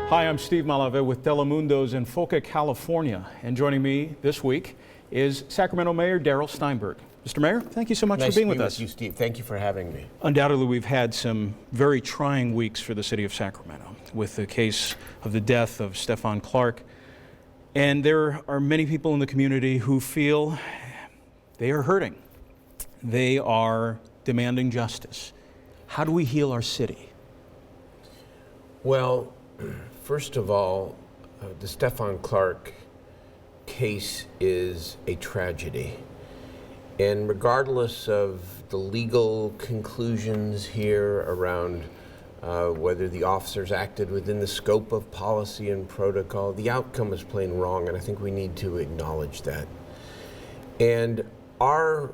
Hi, I'm Steve Malave with Telemundo's Enfoque, California. And joining me this week is Sacramento Mayor Darrell Steinberg. Mr. Mayor, thank you so much for being with us. Nice to be with you, Steve. Thank you for having me. Undoubtedly, we've had some very trying weeks for the city of Sacramento with the case of the death of Stephon Clark. And there are many people in the community who feel they are hurting. They are demanding justice. How do we heal our city? Well, first of all, the Stephon Clark case is a tragedy. And regardless of the legal conclusions here around whether the officers acted within the scope of policy and protocol, the outcome is plain wrong, and I think we need to acknowledge that. And our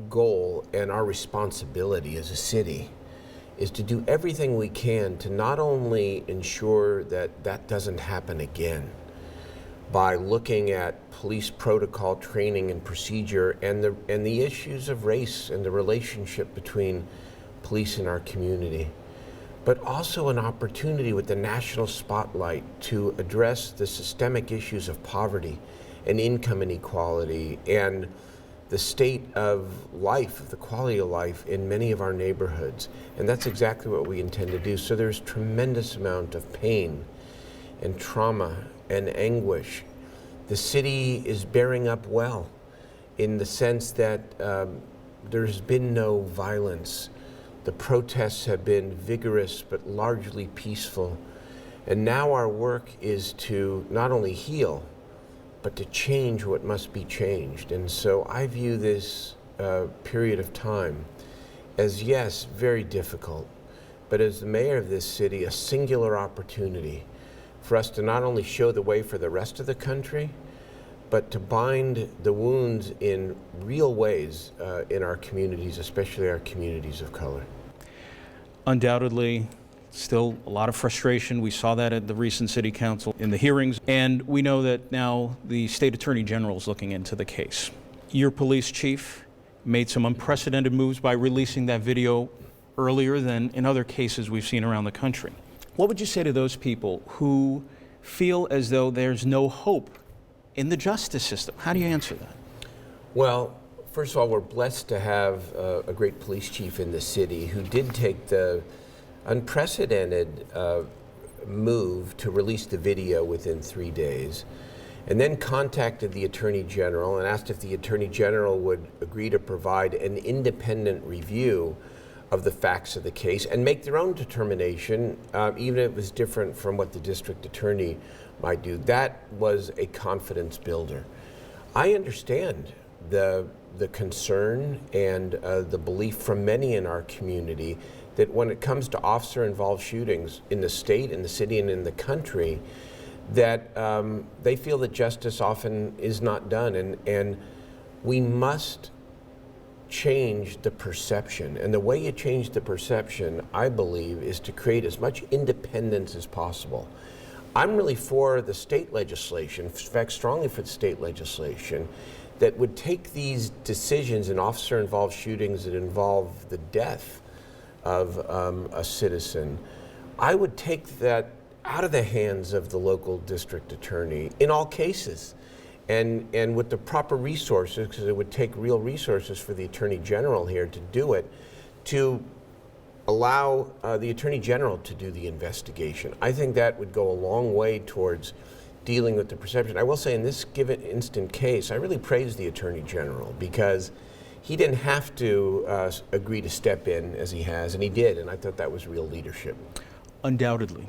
goal and our responsibility as a city is to do everything we can to not only ensure that that doesn't happen again by looking at police protocol training and procedure and the issues of race and the relationship between police and our community, but also an opportunity with the national spotlight to address the systemic issues of poverty and income inequality and the state of life, the quality of life in many of our neighborhoods. And that's exactly what we intend to do. So there's tremendous amount of pain and trauma and anguish. The city is bearing up well in the sense that there's been no violence. The protests have been vigorous but largely peaceful. And now our work is to not only heal, but to change what must be changed. And so I view this period of time as, yes, very difficult, but as the mayor of this city, a singular opportunity for us to not only show the way for the rest of the country, but to bind the wounds in real ways in our communities, especially our communities of color. Undoubtedly, still a lot of frustration. We saw that at the recent city council in the hearings, and we know that now the state attorney general is looking into the case. Your police chief made some unprecedented moves by releasing that video earlier than in other cases we've seen around the country. What would you say to those people who feel as though there's no hope in the justice system? How do you answer that? Well, first of all, we're blessed to have a great police chief in the city who did take the unprecedented move to release the video within 3 days, and then contacted the Attorney General and asked if the Attorney General would agree to provide an independent review of the facts of the case and make their own determination, even if it was different from what the district attorney might do. That was a confidence builder. I understand the concern and the belief from many in our community that when it comes to officer-involved shootings in the state, in the city, and in the country, that they feel that justice often is not done. And we must change the perception. And the way you change the perception, I believe, is to create as much independence as possible. I'm really for the state legislation, in fact, strongly for the state legislation, that would take these decisions in officer-involved shootings that involve the death of a citizen. I would take that out of the hands of the local district attorney in all cases, and with the proper resources, because it would take real resources for the Attorney General here to do it, to allow the Attorney General to do the investigation. I think that would go a long way towards dealing with the perception. I will say in this given instant case, I really praise the Attorney General because he didn't have to agree to step in as he has, and he did, and I thought that was real leadership. Undoubtedly.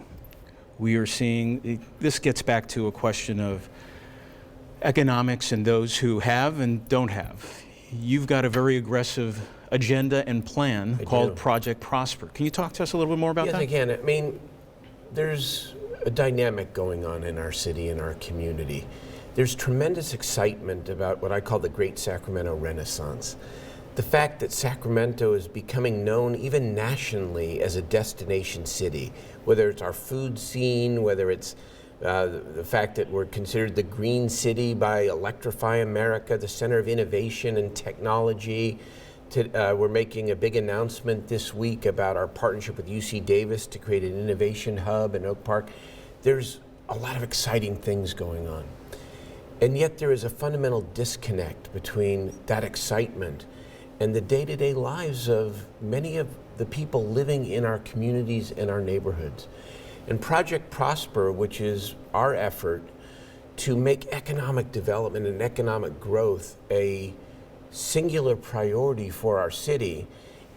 We are seeing, this gets back to a question of economics and those who have and don't have. You've got a very aggressive agenda and plan called Project Prosper. Can you talk to us a little bit more about that? Yes, I can. I mean, there's a dynamic going on in our city and our community. There's tremendous excitement about what I call the Great Sacramento Renaissance. The fact that Sacramento is becoming known even nationally as a destination city, whether it's our food scene, whether it's the fact that we're considered the green city by Electrify America, the center of innovation and technology. We're making a big announcement this week about our partnership with UC Davis to create an innovation hub in Oak Park. There's a lot of exciting things going on. And yet there is a fundamental disconnect between that excitement and the day-to-day lives of many of the people living in our communities and our neighborhoods. And Project Prosper, which is our effort to make economic development and economic growth a singular priority for our city,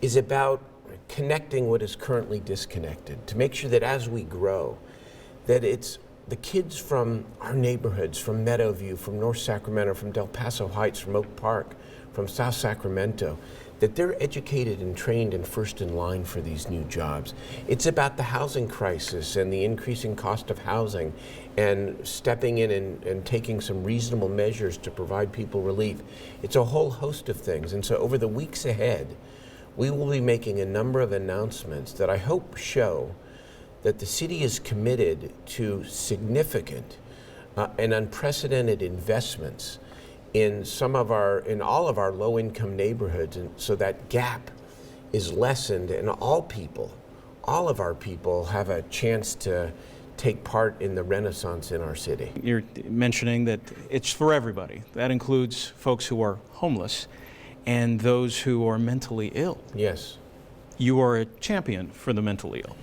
is about connecting what is currently disconnected, to make sure that as we grow, that it's the kids from our neighborhoods, from Meadowview, from North Sacramento, from Del Paso Heights, from Oak Park, from South Sacramento, that they're educated and trained and first in line for these new jobs. It's about the housing crisis and the increasing cost of housing and stepping in and taking some reasonable measures to provide people relief. It's a whole host of things. And so over the weeks ahead, we will be making a number of announcements that I hope show that the city is committed to significant and unprecedented investments in all of our low-income neighborhoods, and so that gap is lessened, and all of our people have a chance to take part in the renaissance in our city. You're mentioning that it's for everybody. That includes folks who are homeless and those who are mentally ill. Yes. You are a champion for the mentally ill,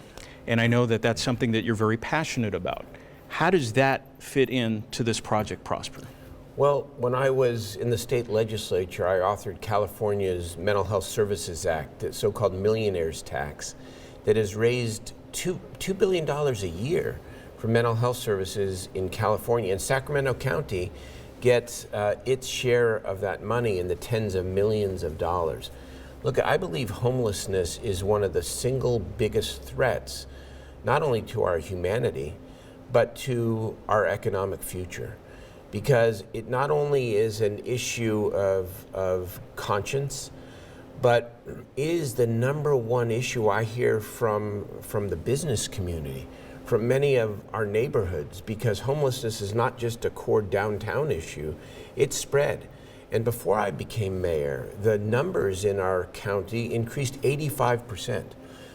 and I know that that's something that you're very passionate about. How does that fit into this Project Prosper? Well, when I was in the state legislature, I authored California's Mental Health Services Act, the so-called millionaire's tax, that has raised $2 billion a year for mental health services in California. And Sacramento County gets its share of that money in the tens of millions of dollars. Look, I believe homelessness is one of the single biggest threats, not only to our humanity, but to our economic future. Because it not only is an issue of conscience, but is the number one issue I hear from the business community, from many of our neighborhoods, because homelessness is not just a core downtown issue, it's spread. And before I became mayor, the numbers in our county increased 85%.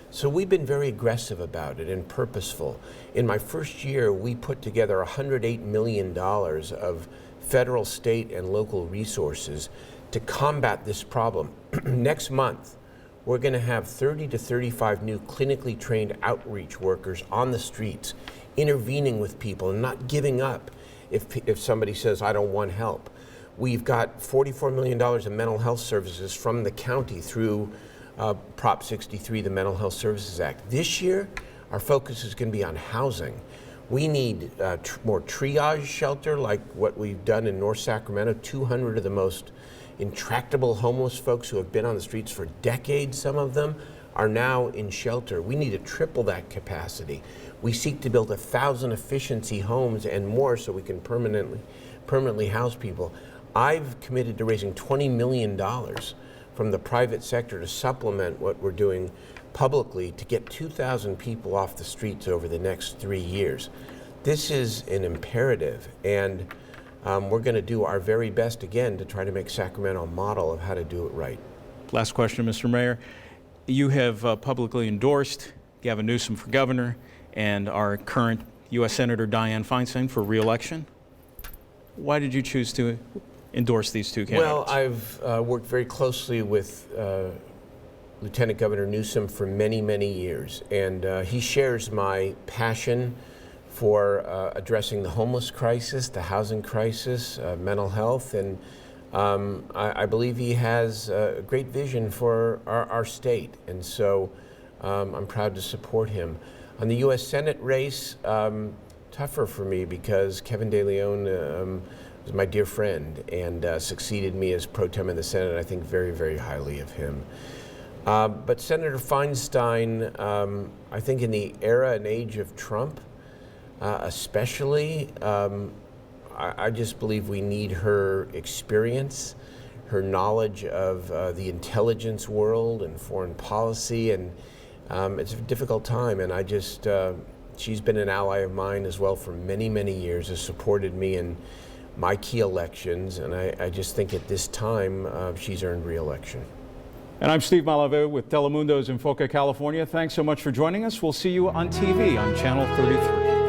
So we've been very aggressive about it and purposeful. In my first year, we put together $108 million of federal, state, and local resources to combat this problem. Next month, we're going to have 30 to 35 new clinically trained outreach workers on the streets, intervening with people and not giving up if somebody says, I don't want help. We've got $44 million of mental health services from the county through Prop 63, the Mental Health Services Act. This year, our focus is going to be on housing. We need more triage shelter, like what we've done in North Sacramento. 200 of the most intractable homeless folks who have been on the streets for decades, some of them, are now in shelter. We need to triple that capacity. We seek to build 1,000 efficiency homes and more so we can permanently house people. I've committed to raising $20 million from the private sector to supplement what we're doing publicly to get 2,000 people off the streets over the next 3 years. This is an imperative, and we're going to do our very best again to try to make Sacramento a model of how to do it right. Last question, Mr. Mayor. You have publicly endorsed Gavin Newsom for governor and our current U.S. Senator Dianne Feinstein for re-election. Why did you choose to endorse these two candidates? Well, I've worked very closely with Lieutenant Governor Newsom for many, many years, and he shares my passion for addressing the homeless crisis, the housing crisis, mental health, and I believe he has a great vision for our state, and so I'm proud to support him. On the U.S. Senate race, tougher for me because Kevin De Leon was my dear friend and succeeded me as pro tem in the Senate. I think very, very highly of him. But Senator Feinstein, I think in the era and age of Trump, especially, I just believe we need her experience, her knowledge of the intelligence world and foreign policy, and it's a difficult time, and I just, she's been an ally of mine as well for many, many years, has supported me in my key elections, and I just think at this time she's earned re-election. And I'm Steve Malave with Telemundo's Enfoque, California. Thanks so much for joining us. We'll see you on TV on Channel 33.